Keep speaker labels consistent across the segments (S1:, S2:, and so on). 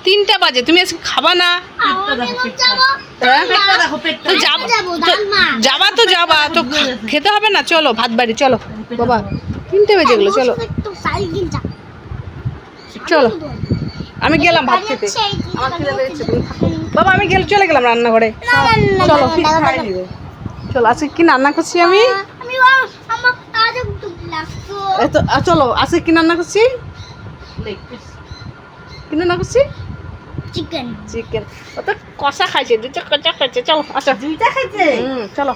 S1: 3টা বাজে, তুমি আজকে খাবা না? যাবা তো যাবা তো, খেতে হবে না? চলো ভাত বাড়ি চলো বাবা, 3টে বেজে গেলো, চলো চলো। আমি গেলাম ভাত খেতে, আমার খিদে পেয়েছে। বাবা আমি চলে গেলাম রান্নাঘরে, চলো চলো। আজকে কি রান্না করছি আমি? চলো আজকে কি রান্না করছি? কি রান্না করছি? চিকেন। ও তো কষা খাইছে, 2টা কষা খাইছে। চলো আচ্ছা, 2টা খাইছে। চলো।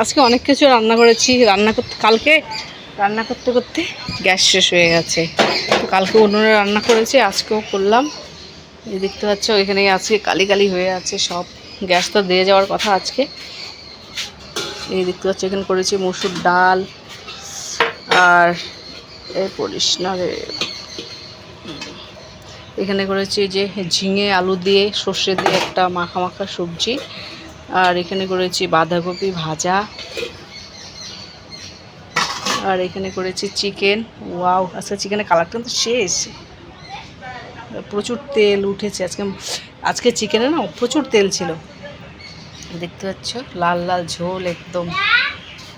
S1: আজকে অনেক কিছু রান্না করেছি। কালকে রান্না করতে করতে গ্যাস শেষ হয়ে গেছে, তো কালকে উনুনে রান্না করেছি, আজকেও করলাম। এই দেখতে পাচ্ছ এখানে আজকে কালি কালি হয়ে আছে সব, গ্যাস তো দিয়ে যাওয়ার কথা আজকে। এই দেখতে পাচ্ছ এখানে করেছি মসুর ডাল, আর পড়িস না রে, এখানে করেছি যে ঝিঙে আলু দিয়ে সর্ষে দিয়ে একটা মাখা মাখা সবজি, আর এখানে করেছি বাঁধাকপি ভাজা, আর এখানে করেছি চিকেন। ওয়াও, আজকে চিকেনের কালারটা কিন্তু শেষ, প্রচুর তেল উঠেছে আজকে চিকেনে না, প্রচুর তেল ছিল। দেখতে পাচ্ছ লাল লাল ঝোল, একদম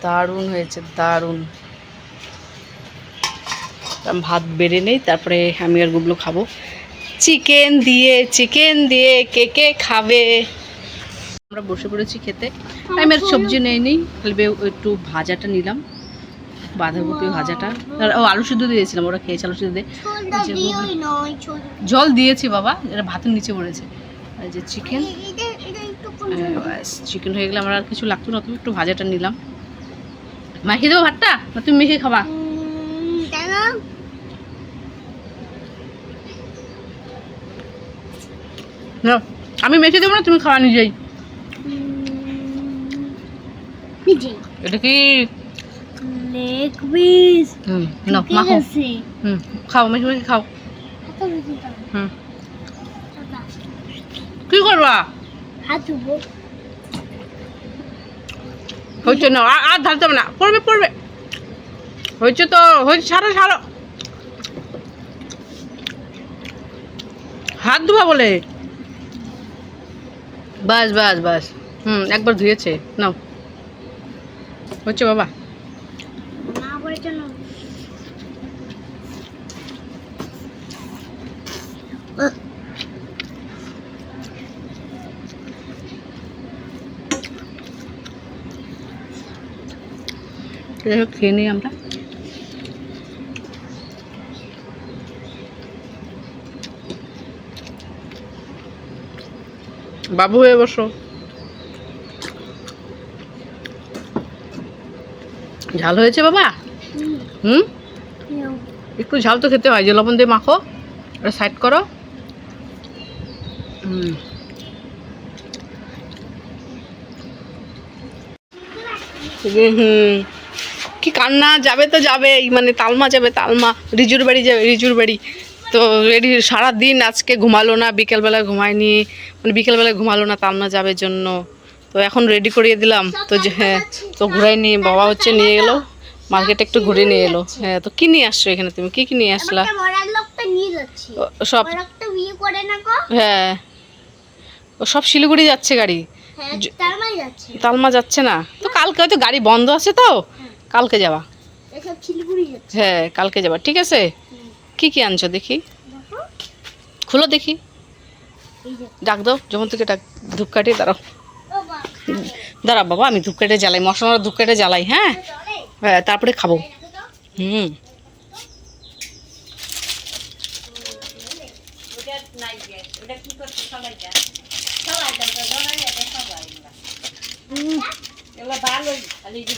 S1: দারুণ হয়েছে, দারুণ। ভাত বেড়ে নেই, তারপরে আমি আর গুবলু খাবো চিকেন দিয়ে। কে কে খাবে? আমরা বসে পড়েছি খেতে। আমি আর সবজি নেইনি, খালি একটু ভাজাটা নিলাম, বাঁধাকপি ভাজাটা। ও আলু সিদ্ধ দিয়েছিলাম, ওরা খেয়েছে আলু সিদ্ধ দিয়ে। জল দিয়েছি বাবা, এটা ভাতের নিচে পড়েছে। আর যে চিকেন, চিকেন হয়ে গেলে আমার আর কিছু লাগতো না, তুমি একটু ভাজাটা নিলাম। মাখিয়ে দেবো ভাতটা না তুমি মেখে খাবা? না আমি মেখে দেবো না, তুমি খাওয়া নিজেই। এটা কি লেগ পিস? না মাখো, খাও, মেখে মেখে খাও। কি করবা? হয়েছে না, আর ঢালতে হবে না, পড়বে। হয়েছে তো, হয়েছে, ছাড়ো হাত ধোয়া বলে। বাস একবার ধুয়েছে, নাও হচ্ছে বাবা। খেয়ে নিই আমরা। বাবু হয়ে বসো। ঝাল হয়েছে বাবা? একটু ঝাল তো খেতে হয়, যে লবণ দিয়ে মাখো, ওটা সাইড করো। কি কান্না! যাবে তো যাবেই, মানে তালমা যাবে, তালমা রিজুর বাড়ি। তো রেডি, সারাদিন আজকে ঘুমালো না, বিকেলবেলা ঘুমায়নি, মানে বিকেলবেলা ঘুমালো না তালমা যাবে জন্য। তো এখন রেডি করিয়ে দিলাম, তো যে হ্যাঁ, তো ঘুরাই নিয়ে বাবা হচ্ছে নিয়ে গেলো মার্কেটে, একটু ঘুরে নিয়ে এলো। হ্যাঁ, তো কি নিয়ে আসছো এখানে তুমি? কি নিয়ে আসলা? সব হ্যাঁ, ও সব শিলিগুড়ি যাচ্ছে গাড়ি, তালমা যাচ্ছে না। তো কালকে হয়তো গাড়ি বন্ধ আছে, তো কালকে যাবা। হ্যাঁ কালকে যাবা, ঠিক আছে। কি আনছো দেখি, খুলো দেখি, ডাক দাও যেমন থেকে ডাক। ধূপকাঠি দাঁড়াও বাবা, আমি ধূপকাঠি জ্বালাই, মশলা ধূপকাঠি জ্বালাই। হ্যাঁ তারপরে খাবো।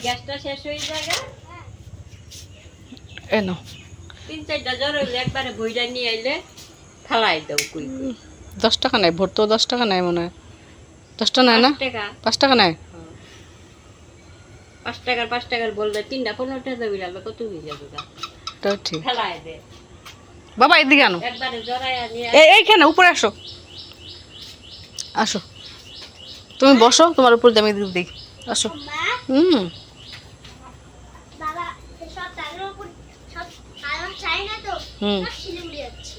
S1: গ্যাসটা শেষ হয়ে যায়, 3-4টা জ্বর হইলে একবারে বইটা নিয়ে আইলে ফালাই দাও। 10 টাকা নেয় ভরতো, 10 টাকা নেয় মনে হয়। 10 টাকা নেয় না, 5 টাকা নেয়। 5 টাকার বললে 3টা 15 টাকা দেবে, কত হয়ে যাবে? তো ঠিক, ফেলাই দে বাবা। এদিকে আনো, একবারে জড়াইয়া নিয়ে এইখানে উপরে আসো, তুমি বসো, তোমার উপর আমি দেখি, আসো। বাবা সব তার উপর সব আরাম চাই না তো। হুম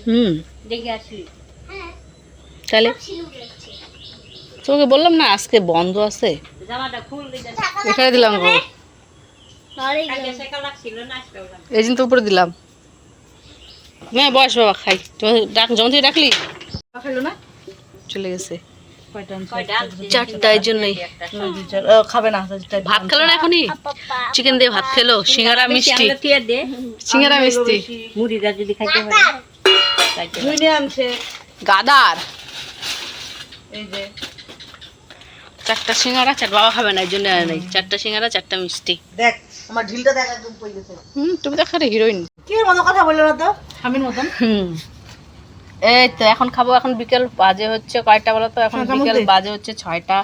S1: হুম
S2: দেখে আসলি
S1: তাহলে তোকে বললাম না আজকে বন্ধ আছে,
S2: জামাটা ফুল
S1: এখানে দিলাম গো,
S2: সেকাল লাগছিল না আসলেও
S1: এই দিন তো উপরে দিলাম। হ্যাঁ বয়স বাবা খাই, ডাক যখন থেকে ডাকলি
S3: খেলো না
S1: চলে গেছে
S3: কয়টা
S1: চারটায় জন্যই।
S3: খাবে না
S1: ভাত খেলো না এখনই, চিকেন দিয়ে ভাত খেলো, সিঙ্গারা মিষ্টি,
S2: দে
S1: সিঙ্গারা মিষ্টি,
S2: মুড়িটা যদি খাইতে পারে
S3: দুই নিয়ে আনছে
S1: গাদার
S3: এই যে
S1: চারটা সিঙ্গারা, বাবা খাবে না এই জন্য আর নেই, চারটা সিঙ্গারা 4টা মিষ্টি।
S3: দেখ আমার ঢিলটা দেখ একদম পড়ে গেছে।
S1: তুমি তো খারে হিরোইন।
S3: কি এর মতো কথা বললো না তো স্বামীর মতন।
S1: এই তো এখন খাবো, এখন বিকেল বাজে হচ্ছে কয়টা বলো তো, এখন
S3: চামচ
S1: বিকেল
S3: দে।
S1: বাজে হচ্ছে 6টা।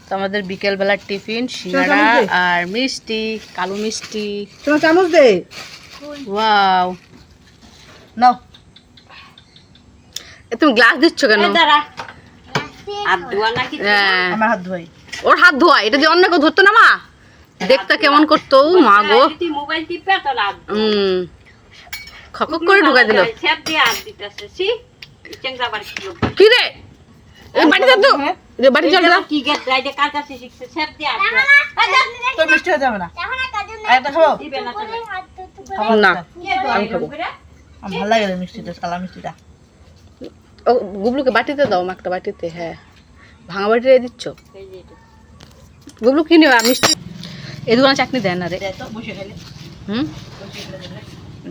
S1: তো আমাদের বিকেল বেলার টিফিন সিঙ্গারা
S3: চামচ দে।
S1: আর মিষ্টি, কালো মিষ্টি।
S3: তোমার চামচ দে
S1: ওয়াও,
S3: নাও।
S1: তুমি গ্লাস দিচ্ছ কেন?
S2: দাঁড়া আর দোয়া নাকি
S1: হ্যাঁ,
S3: আমার হাত ধোই
S1: ওর হাত ধোয়া, এটা যে অন্য কেউ ধরতো না মা, দেখতে কেমন করতো, ও মা গো।
S2: তুই মোবাইল টিপে তো লাগ
S1: খক করে ঢুকাই দিল।
S2: সেব দিয়ে আর দিতেছে সি চেংড়া বাড়ি ছিল
S1: কি রে, এই বাড়ি যা তো, রে বাড়ি চল যা।
S2: কি গেট রাইডে কার কাছে শিখছে সেব দিয়ে আর
S3: তোর মিষ্টি হয়ে যাবে না একটা খাবো
S2: দিবে না তুমি
S1: না
S2: আমি খাবো
S3: আমার ভালো লাগে রে মিষ্টিটা কালা মিষ্টিটা
S1: ও গুবলুকে বাটিতে দাও, একটা বাটিতে। হ্যাঁ, ভাঙা বাটিতে দিচ্ছ গুবলু, কি নিও মিষ্টি? এই দোকানে চাটনি দেয় না রে।
S3: দে তো বসে খেলে
S1: হুম,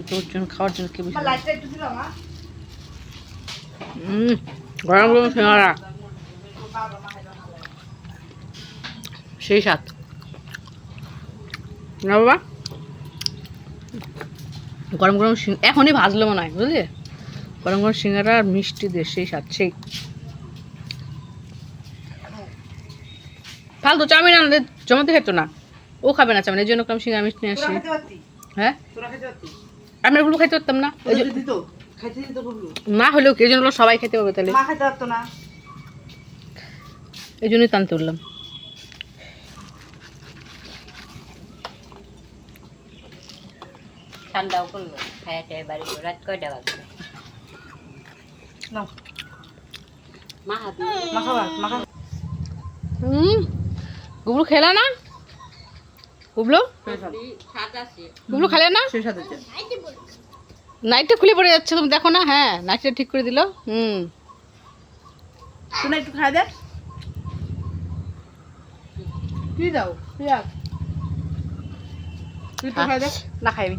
S1: তোর জন্য খাওয়ার জন্য কি বুঝলি?
S3: লাইটটা একটু দিলাম মা
S1: গরম গরম সিঙ্গারা সেই স্বাদ না বাবা, গরম গরম এখনই ভাজলো মনে হয় বুঝলি, গরম গরম সিঙ্গারা আর মিষ্টি দিয়ে সেই স্বাদ সেই। ফালতু চাউমিন আনলে জমাতে খেতো না, ও খাবে না চাউমিন, এই জন্য আমি সিঙ্গারা মিষ্টি নিয়ে আসি।
S3: খেতে পারতি
S1: হ্যাঁ,
S3: তোরা খেতে পারতি
S1: আমি এগুলো খাইতে পারতাম না, এই
S3: তোদের দিত খাইতে দিত বললো
S1: না হলেও কি, এই জন্য সবাই খেতে পারবে তাহলে,
S3: মা খেতে পারতো না
S1: এই জন্যই টানতে উঠলাম।
S2: ঠান্ডাও করলো খায় টায় বাড়ি রাত কয়টা বাজবে
S3: নাও
S2: মা হাত
S3: মা খাবা মা খাবা
S1: গুবলু খেলা না, গুবলু
S2: স্বাদ আছে
S1: গুবলু খেলে না,
S3: সেই সাথে
S1: নাইটটা খুলে পড়ে যাচ্ছে তুমি দেখো না। হ্যাঁ, নাইটটা ঠিক করে দিল।
S3: তুই না একটু খাই দে কি দাও পিয়া তুই তো খাই দে
S1: না খাইবি।